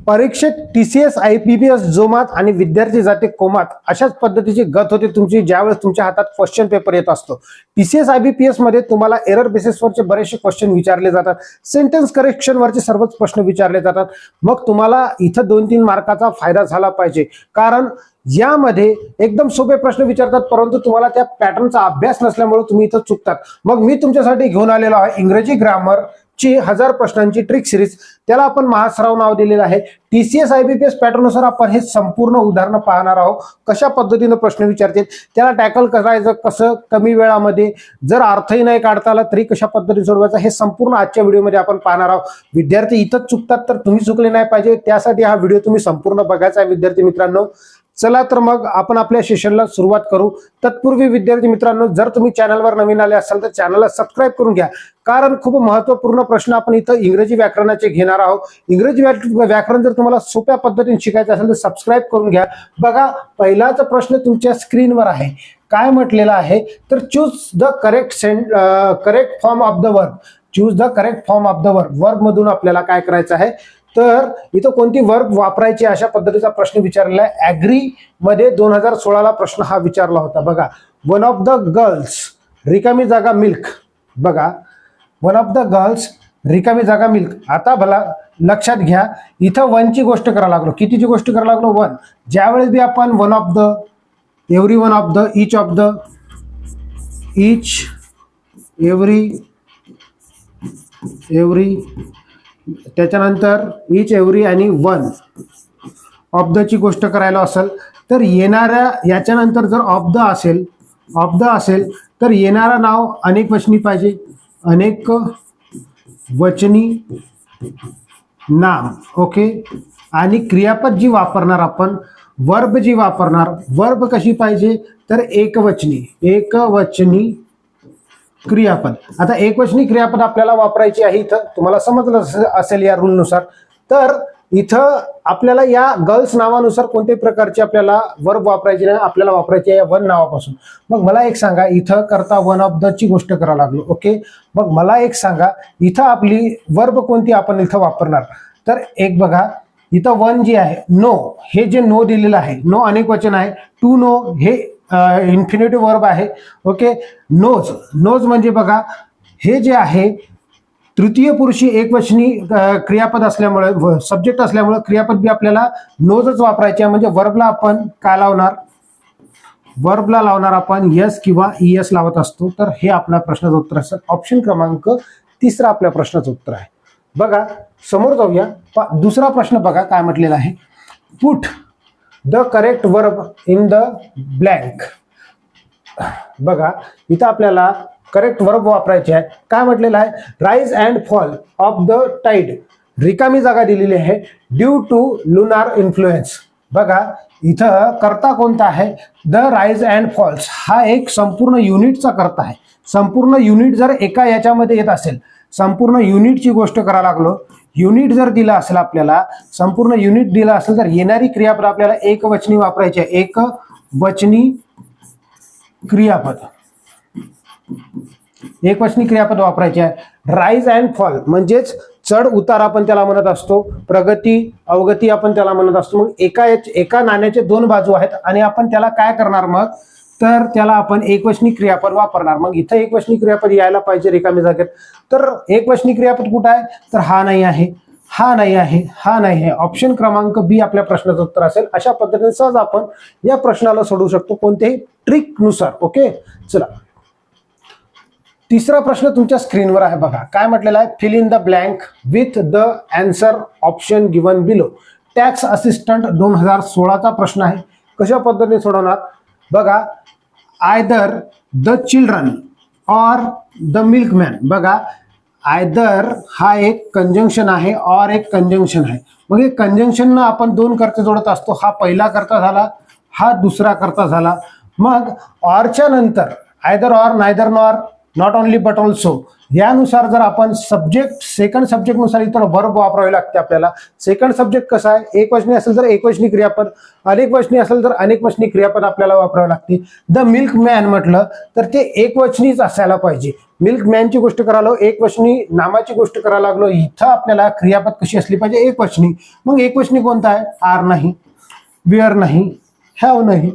परीक्षेत TCS IBPS जोमात आणि विद्यार्थी जाते कोमात अशाच पद्धतीची गत होते तुमची ज्यावेळेस तुमच्या हातात क्वेश्चन पेपर येत असतो. TCS IBPS मध्ये तुम्हाला एरर बेसिसवरचे बरेचसे क्वेश्चन विचारले जातात, सेंटेन्स करेक्शन वरचे सर्वच प्रश्न विचारले जातात. मग तुम्हाला इथं 2-3 मार्काचा फायदा झाला पाहिजे, कारण यामध्ये एकदम सोपे प्रश्न विचारतात परंतु तुम्हाला त्या पॅटर्नचा अभ्यास नसल्यामुळे तुम्ही इथं चुकतात. मग मी तुमच्यासाठी घेऊन आलेलो आहे इंग्रजी ग्रामर ची 1000 प्रश्नांची ट्रिक सिरीज. त्याला आपण महासराव नाव दिलेलं आहे. TCS IBPS पॅटर्ननुसार आपण हे संपूर्ण उदाहरण पाहणार आहोत, कशा पद्धतीने प्रश्न विचारतात, त्याला टॅकल करायचं कसं, कमी वेळामध्ये, जर अर्थही नाही काढता आला तरी कशा पद्धतीने सोडवायचा, हे संपूर्ण आजच्या व्हिडिओमध्ये आपण पाहणार आहोत. विद्यार्थी इथंच चुकतात तर तुम्ही चुकले नाही पाहिजे, त्यासाठी हा व्हिडिओ तुम्ही संपूर्ण बघायचा आहे विद्यार्थी मित्रांनो. चला तर मग आपण आपल्या सेशनला सुरुवात करू. तत्पूर्वी विद्यार्थी मित्रांनो, जर तुम्ही चॅनलवर नवीन आले असाल तर चॅनलला सबस्क्राईब करून घ्या, कारण खूप महत्त्वपूर्ण प्रश्न आपण इथं इंग्रजी व्याकरणाचे घेणार आहोत. इंग्रजी व्याकरण जर तुम्हाला सोप्या पद्धतीने शिकायचं असेल तर सबस्क्राईब करून घ्या. बघा, पहिलाच प्रश्न तुमच्या स्क्रीनवर आहे. काय म्हटलेलं आहे तर choose the correct form of the verb. Choose the correct form of the verb. Verb मधून आपल्याला काय करायचं आहे तर इथं कोणती वर्ब वापरायची अशा पद्धतीचा प्रश्न विचारलेला आहे. ऍग्री मध्ये 2016ला प्रश्न हा विचारला होता. बघा, वन ऑफ द गर्ल्स रिकामी जागा मिल्क. बघा, वन ऑफ द गर्ल्स रिकामी जागा मिल्क. आता भला लक्षात घ्या, इथं वनची गोष्ट करायला लागलो. कितीची गोष्ट करायला लागलो? वन. ज्यावेळेस बी आपण one of the, every one of the, each of the, each, every, त्याच्यानंतर ईच, एव्हरी आणि वन ऑफ द ची गोष्ट करायला असेल तर येणाऱ्या याच्यानंतर जर ऑफ द असेल तर येणारा नाव अनेक वचनी पाहिजे, अनेक वचनी नाम. ओके. आणि क्रियापद जी वापरणार आपण, वर्ब जी वापरणार, वर्ब कशी पाहिजे तर एकवचनी क्रियापद. आता एकवचनी क्रियापद आपल्याला वापरायची आहे. इथं तुम्हाला समजलं असेल या रूलनुसार. तर इथं आपल्याला या गर्ल्स नावानुसार कोणत्याही प्रकारची आपल्याला वर्ब वापरायची नाही, आपल्याला वापरायची आहे वन नावापासून. मग मला एक सांगा, इथं करता वन ऑफ द ची गोष्ट करायला लागलो. ओके. मग मला एक सांगा, इथं आपली वर्ब कोणती आपण इथं वापरणार तर एक बघा, इथं वन जी आहे, नो, हे जे नो दिलेलं आहे, नो अनेक वचन आहे. टू नो हे इन्फिनिटिव्ह वर्ब आहे. ओके. नोज म्हणजे बघा, हे जे आहे तृतीय पुरुषी एकवचनी क्रियापद असल्यामुळे, सब्जेक्ट असल्यामुळे क्रियापद बी आपल्याला नोजच वापरायचे आहे. म्हणजे वर्बला आपण काय लावणार? वर्बला लावणार आपण यस किंवा ईएस लावत असतो. तर हे आपल्या प्रश्नाचं उत्तर असेल. ऑप्शन क्रमांक 3 आपल्या प्रश्नाचं उत्तर आहे. बघा, समोर जाऊया. दुसरा प्रश्न बघा काय म्हटलेला आहे. Put the correct verb in the blank. बघा, इथं आपल्याला करेक्ट वर्ब वापरायचे आहे. काय म्हटलेलं आहे? Rise and fall of the tide. रिकामी जागा दिलेली आहे. Due to lunar influence. बघा, इथं करता कोणता आहे? The rise and falls. हा एक संपूर्ण युनिटचा करता आहे. संपूर्ण युनिट जर एका याच्यामध्ये येत असेल, संपूर्ण युनिटची गोष्ट करायला लागलो, युनिट जर दिला असेल आपल्याला, संपूर्ण युनिट दिला असेल तर येणारी क्रियापद आपल्याला एकवचनी वापरायची आहे. एकवचनी क्रियापद, एकवचनी क्रियापद वापरायचे आहे. राईज अँड फॉल म्हणजेच चढ उतार आपण त्याला म्हणत असतो, प्रगती अवगती आपण त्याला म्हणत असतो. मग एका नाण्याचे 2 बाजू आहेत आणि आपण त्याला काय करणार मग तर त्याला आपण एकवचनी क्रियापद वापरणार. मग इथं एकवचनी क्रियापद यायला पाहिजे रिकामी जागेत. तर एकवचनी क्रियापद कुठं आहे तर हा नाही आहे, हा नाही आहे, हा नाही आहे. ऑप्शन क्रमांक बी आपल्या प्रश्नाचं उत्तर असेल. अशा पद्धतीने सहज आपण या प्रश्नाला सोडवू शकतो कोणत्याही ट्रिकनुसार. ओके. चला, तिसरा प्रश्न तुमच्या स्क्रीनवर आहे. बघा काय म्हटलेलं आहे. Fill in the blank with the answer option given below. Tax assistant 2016चा प्रश्न आहे. कशा पद्धतीने सोडवणार? बघा, either the children or the milkman. बघा, आयदर हा एक कंजंक्शन आहे, ऑर एक कंजंक्शन आहे. मग हे कंजंक्शन आपण 2 कर्ते जोडत असतो. हा पहिला कर्ता झाला, हा दुसरा कर्ता झाला. मग ऑरच्या नंतर either or, neither nor, not only but also, यानुसार जर आपण सब्जेक्ट सेकंड सब्जेक्टनुसार इतर वर्ब वापरावे लागते आपल्याला. सेकंड सब्जेक्ट कसा आहे, एकवचनी असेल तर एकवचनी क्रियापद, अनेकवचनी असेल तर अनेकवचनी क्रियापद आपल्याला वापरावे लागते. द मिल्क मॅन म्हटलं तर ते एकवचनीच असायला पाहिजे. मिल्क मॅनची गोष्ट करायला एकवचनी नामाची गोष्ट करायला लागलो, इथं आपल्याला क्रियापद कशी असली पाहिजे, एकवचनी. मग एकवचनी कोणता आहे, आर नाही, वेअर नाही, हॅव नाही.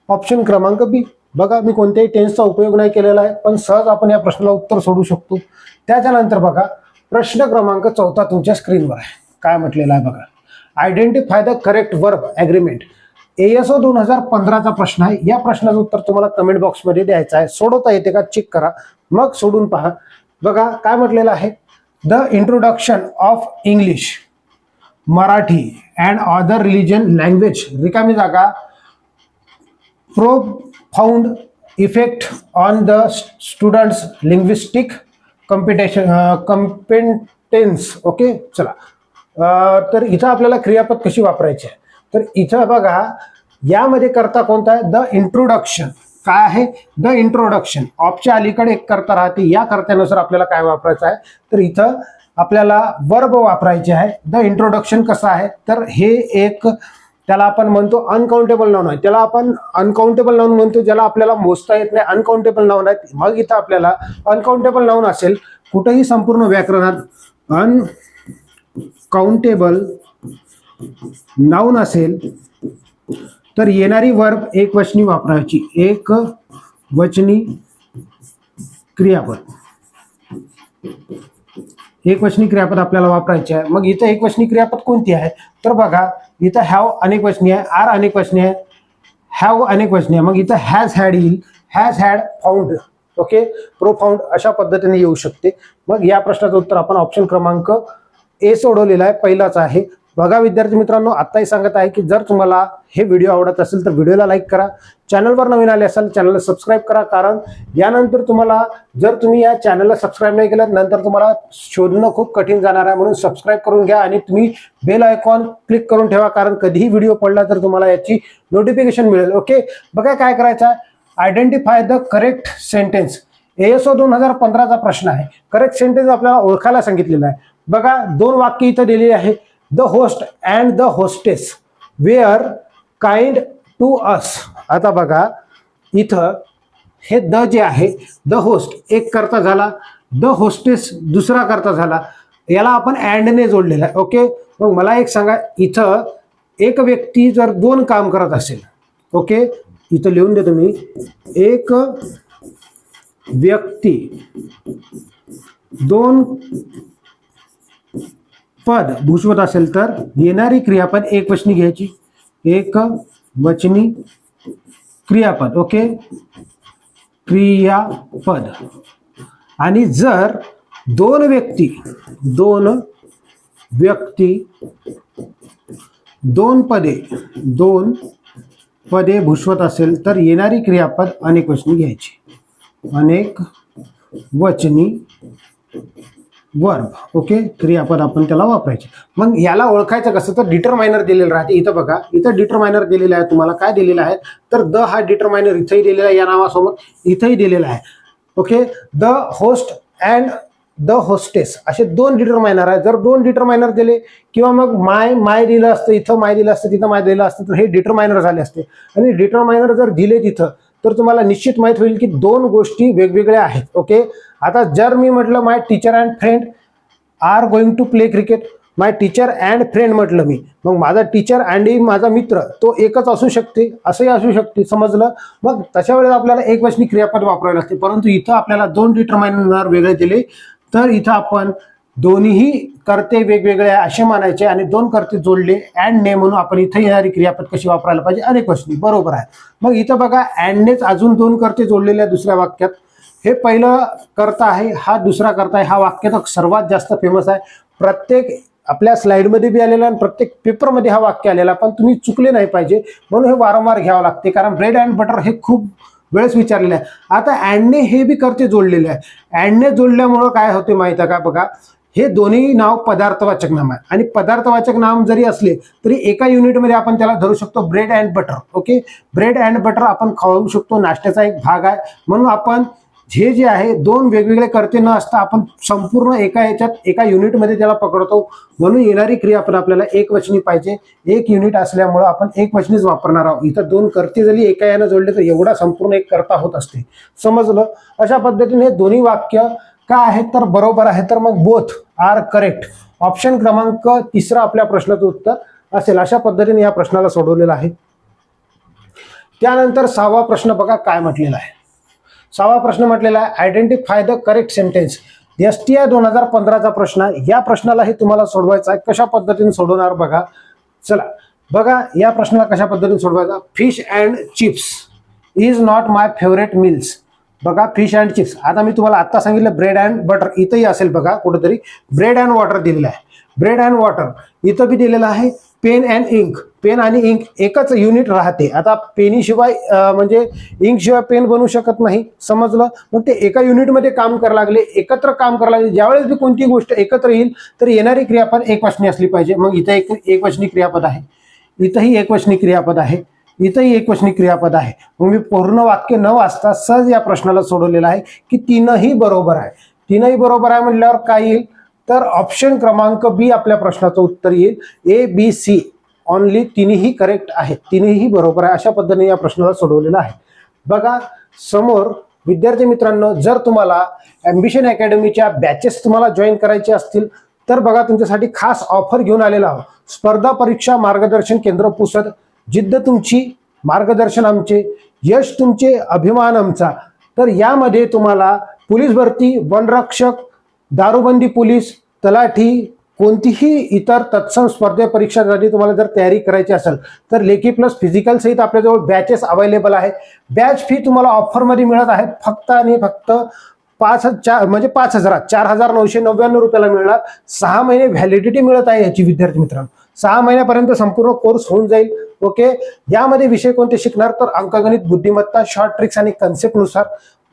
ऑप्शन क्रमांक बी. बघा मी कोणत्याही टेन्सचा उपयोग नाही केलेला आहे, पण सहज आपण या प्रश्नाला उत्तर सोडू शकतो. त्याच्यानंतर बघा प्रश्न क्रमांक 14 तुमच्या स्क्रीनवर आहे. काय म्हटलेलं आहे बघा, identify the correct verb agreement. ASO 2015चा प्रश्न आहे. या प्रश्नाचं उत्तर तुम्हाला कमेंट बॉक्समध्ये द्यायचं आहे. सोडवता येते का चेक करा, मग सोडून पहा. बघा काय म्हटलेलं आहे, the introduction of English, Marathi and other religion language, रिकामी जागा, profound effect on the students linguistic competence. Okay चला, तर इथं आपल्याला क्रियापद कशी वापरायची आहे, तर इथं बघा यामध्ये करता कोणता आहे, द इंट्रोडक्शन. काय आहे, द इंट्रोडक्शन. ऑफच्या अलीकडे एक करता राहते, या कर्त्यानुसार आपल्याला काय वापरायचं आहे, तर इथं आपल्याला वर्ब वापरायचे आहे. द इंट्रोडक्शन कसं आहे, तर हे एक त्याला आपण म्हणतो अनकाउंटेबल नाउन आहे. त्याला आपण अनकाउंटेबल नाउन म्हणतो, ज्याला आपल्याला मोजता येत नाही, अनकाउंटेबल नाउन आहेत. मग इथं आपल्याला अनकाउंटेबल नाउन असेल कुठेही संपूर्ण व्याकरणात अनकाउंटेबल नाउन असेल तर येणारी वर्ब एकवचनी वापरायची, एकवचनी क्रियापद. एकवचनी क्रियापद आपल्याला वापरायचे आहे. मग इथं एकवचनी क्रियापद कोणती आहे, तर बघा इथं हॅव अनेकवचनी आहे, आर अनेकवचनी आहे, हॅव अनेकवचनी आहे. मग इथं हॅज हॅड येईल, has had found. Okay, profound अशा पद्धतीने येऊ शकते. मग या प्रश्नाचं उत्तर आपण ऑप्शन क्रमांक ए सोडवलेला आहे, पहिलाच आहे. बघा विद्यार्थी मित्रांनो, आत्ताही सांगत आहे की जर तुम्हाला हे व्हिडिओ आवडत असेल तर व्हिडिओला लाईक करा, चॅनलवर नवीन आले असाल चॅनलला सबस्क्राईब करा. कारण यानंतर तुम्हाला जर तुम्ही या चॅनलला सबस्क्राईब नाही केलं नंतर तुम्हाला शोधणं खूप कठीण जाणार आहे. म्हणून सबस्क्राईब करून घ्या आणि तुम्ही बेल आयकॉन क्लिक करून ठेवा, कारण कधीही व्हिडिओ पडला तर तुम्हाला याची नोटिफिकेशन मिळेल. ओके, बघा काय करायचं आहे, identify the correct sentence. ASO 2015चा प्रश्न आहे. करेक्ट सेंटेन्स आपल्याला ओळखायला सांगितलेला आहे. बघा दोन वाक्य इथं दिलेली आहे. The host and the hostess were kind to us. आता बघा इथं हे द जे आहे, द होस्ट एक करता झाला, द होस्टेस दुसरा करता झाला, याला आपण अँडने जोडलेला आहे. ओके, मग मला एक सांगा, इथं एक व्यक्ती जर दोन काम करत असेल, ओके इथं लिहून देतो मी, एक व्यक्ती दोन पद भूषवत असेल तर येणारी क्रियापद एकवचनी घ्यायची, एकवचनी क्रियापद. ओके, क्रियापद. आणि जर दोन व्यक्ती दोन पदे भूषवत असेल तर येणारी क्रियापद अनेकवचनी घ्यायची, अनेकवचनी वर्ब. ओके, क्रियापद आपण त्याला वापरायचे. मग याला ओळखायचं कसं, तर डिटरमायनर दिलेलं राहते. इथं बघा, इथं डिटरमायनर दिलेलं आहे. तुम्हाला काय दिलेलं आहे, तर द हा डिटरमायनर इथंही दिलेला आहे, या नावासोबत इथंही दिलेला आहे. Okay, the host and the hostess असे दोन डिटरमायनर आहेत. जर दोन डिटरमायनर दिले किंवा मग माय दिलं असतं, इथं माय दिलं असतं, तिथं माय दिलं असतं, तर हे डिटरमायनर झाले असते. आणि डिटरमायनर जर दिले तिथं तर तुम्हाला निश्चित माहित होईल की दोन गोष्टी वेगवेगळ्या आहेत. ओके, आता जर मी म्हटलं my teacher and friend are going to play cricket, my teacher and friend म्हटलं मी, मग माझा टीचर अँड माझा मित्र तो एकच असू शकते, असंही असू शकते, समजलं. मग तशा वेळेस आपल्याला एकवचनी क्रियापद वापरावे लागते. परंतु इथं आपल्याला दोन डिटरमायनर वेगळे दिले तर इथं आपण दोन्हीही कर्ते वेगवेगळे आहे असे मानायचे आणि दोन कर्ते जोडले अँड ने म्हणून आपण इथं येणारी क्रियापद कशी वापरायला पाहिजे, अनेकवचनी. बरोबर आहे. मग इथं बघा अँडनेच अजून दोन कर्ते जोडलेले आहे दुसऱ्या वाक्यात. हे पहिलं कर्ता आहे, हा दुसरा कर्ता आहे. हा वाक्यात सर्वात जास्त फेमस आहे, प्रत्येक आपल्या स्लाइडमध्ये बी आलेला आणि प्रत्येक पेपरमध्ये हा वाक्य आलेला, पण तुम्ही चुकले नाही पाहिजे म्हणून हे वारंवार घ्यावं लागते. कारण ब्रेड अँड बटर हे खूप वेळेस विचारलेलं आहे. आता अँडने हे बी कर्ते जोडलेले आहे. अँडने जोडल्यामुळं काय होते माहिती आहे का, बघा हे दोन्ही नाव पदार्थवाचक नाम आहे आणि पदार्थवाचक नाम जरी असले तरी एका युनिटमध्ये आपण त्याला धरू शकतो bread and butter. Okay, bread and butter आपण खाऊ शकतो, नाश्त्याचा एक भाग आहे. म्हणून आपण जे आहे दोन वेगवेगळे कर्ते न असता आपण संपूर्ण एका याच्यात एका युनिटमध्ये त्याला पकडतो, म्हणून येणारी क्रियापद आपल्याला एकवचनी पाहिजे. एक युनिट असल्यामुळे आपण एकवचनीच वापरणार आहोत. इथं दोन कर्ते जरी एका यानं जोडले तर एवढा संपूर्ण एक कर्ता होत असते. समजलं? अशा पद्धतीने दोन्ही वाक्य काय आहेत तर बरोबर आहे, तर मग बोथ आर करेक्ट. ऑप्शन क्रमांक 3 आपल्या प्रश्नाचं उत्तर असेल. अशा पद्धतीने या प्रश्नाला सोडवलेला आहे. त्यानंतर 6वा प्रश्न बघा काय म्हटलेला आहे. 6वा प्रश्न म्हटलेला आहे identify the correct sentence. STI 2015चा प्रश्न आहे. या प्रश्नालाही तुम्हाला सोडवायचा आहे. कशा पद्धतीने सोडवणार बघा. चला बघा या प्रश्नाला कशा पद्धतीने सोडवायचा. Fish and chips is not my favourite meals. बघा फिश अँड चिप्स. आता मी तुम्हाला आता सांगितलं ब्रेड अँड बटर, इथंही असेल बघा कुठेतरी ब्रेड अँड वॉटर दिलेलं आहे. ब्रेड अँड वॉटर इथं बी दिलेलं आहे. पेन अँड इंक, पेन आणि इंक एकच युनिट राहते. आता पेनीशिवाय म्हणजे इंक शिवाय पेन बनवू शकत नाही. समजलं? मग ते एका युनिटमध्ये काम करायला लागले, एकत्र काम करायला लागले. ज्यावेळेस बी कोणती गोष्ट एकत्र येईल तर येणारी क्रियापद एकवचनी असली पाहिजे. मग इथं एकवचनी क्रियापद आहे, इथंही एकवचनी क्रियापद आहे, इथंही एकवचनी क्रियापद आहे. मग मी पूर्ण वाक्य न वाचता सहज या प्रश्नाला सोडवलेलं आहे की तीनही बरोबर आहे. तीनही बरोबर आहे म्हटल्यावर काय येईल तर ऑप्शन क्रमांक बी आपल्या प्रश्नाचं उत्तर येईल. ABC ओनली तिन्ही करेक्ट आहेत, तिन्ही बरोबर आहे. अशा पद्धतीने या प्रश्नाला सोडवलेलं आहे. बघा समोर विद्यार्थी मित्रांनो, जर तुम्हाला ॲम्बिशन अकॅडमीच्या बॅचेस तुम्हाला जॉईन करायचे असतील तर बघा तुमच्यासाठी खास ऑफर घेऊन आलेला आहोत. स्पर्धा परीक्षा मार्गदर्शन केंद्र पुसद. जिद्द तुमची, मार्गदर्शन आमचे, यश तुमचे, अभिमान आमचा. तर यामध्ये तुम्हाला पोलीस भरती, वनरक्षक, दारूबंदी पोलीस, तलाठी, कोणतीही इतर तत्सम स्पर्धा परीक्षांसाठी तुम्हाला जर तयारी करायची असेल तर लेखी प्लस फिजिकल सहित आपल्याजवळ बॅचेस अवेलेबल आहे. बॅच फी तुम्हाला ऑफरमध्ये मिळत आहे फक्त आणि फक्त 4,999 रुपयाला मिळणार. 6 महिने व्हॅलिडिटी मिळत आहे याची विद्यार्थी मित्रांनो. 6 महिन्यापर्यंत संपूर्ण कोर्स होऊन जाईल. ओके. यामध्ये विषय कोणते शिकणार तर अंकगणित, बुद्धिमत्ता, शॉर्ट ट्रिक्स आणि कन्सेप्टनुसार,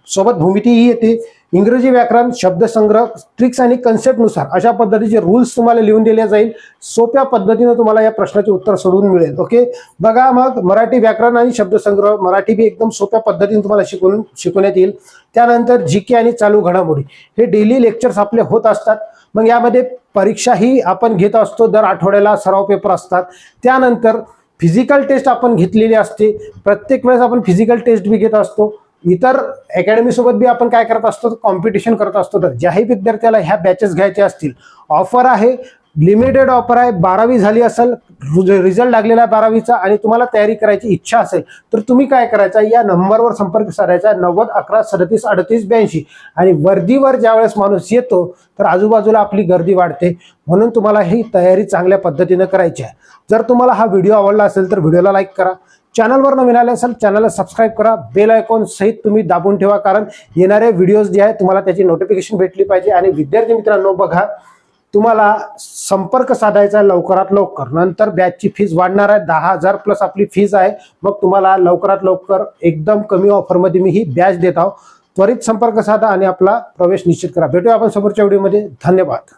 सोबत भूमितीही येते, इंग्रजी व्याकरण, शब्दसंग्रह, ट्रिक्स आणि कन्सेप्टनुसार अशा पद्धतीचे रूल्स तुम्हाला लिहून दिले जाईल. सोप्या पद्धतीने तुम्हाला या प्रश्नाचे उत्तर सोडवून मिळेल. ओके. बघा मग मराठी व्याकरण आणि शब्दसंग्रह, मराठी बी एकदम सोप्या पद्धतीने तुम्हाला शिकवण्यात येईल. त्यानंतर GK आणि चालू घडामोडी हे डेली लेक्चर्स आपले होत असतात. मग यामध्ये परीक्षाही आपण घेत असतो. दर आठवड्याला सराव पेपर असतात. त्यानंतर फिजिकल टेस्ट आपण घेतलेली असते. प्रत्येक वेळेस आपण फिजिकल टेस्ट बी घेत असतो. इतर अकॅडमी सोबत बी आपण काय करत असतो कॉम्पिटिशन करत असतो. तर ज्याही विद्यार्थ्याला ह्या बॅचेस घ्यायचे असतील ऑफर आहे, लिमिटेड ऑफर आहे. 12वी झाली असेल, रिझल्ट लागलेला आहे 12वीचा आणि तुम्हाला तयारी करायची इच्छा असेल तर तुम्ही काय करायचं या नंबरवर संपर्क साधायचा 90 11 37 38 82. आणि वर्दीवर ज्यावेळेस माणूस येतो तर आजूबाजूला आपली गर्दी वाढते. म्हणून तुम्हाला ही तयारी चांगल्या पद्धतीने करायची आहे. जर तुम्हाला हा व्हिडिओ आवडला असेल तर व्हिडिओला लाईक करा. चॅनलवर नवीन आले असेल चॅनलला सबस्क्राईब करा. बेल आयकॉन सहित तुम्ही दाबून ठेवा, कारण येणारे व्हिडिओज जे आहेत तुम्हाला त्याची नोटिफिकेशन भेटली पाहिजे. आणि विद्यार्थी मित्रांनो बघा, तुम्हाला संपर्क साधायचा लवकरात लवकर. नंतर बॅचची फीज वाढणार आहे. 10,000 प्लस आपली फीज आहे. मग तुम्हाला लवकरात लवकर एकदम कमी ऑफरमध्ये मी ही बॅच देत आहोत. त्वरित संपर्क साधा आणि आपला प्रवेश निश्चित करा. भेटूया आपण समोरच्या व्हिडिओमध्ये. धन्यवाद.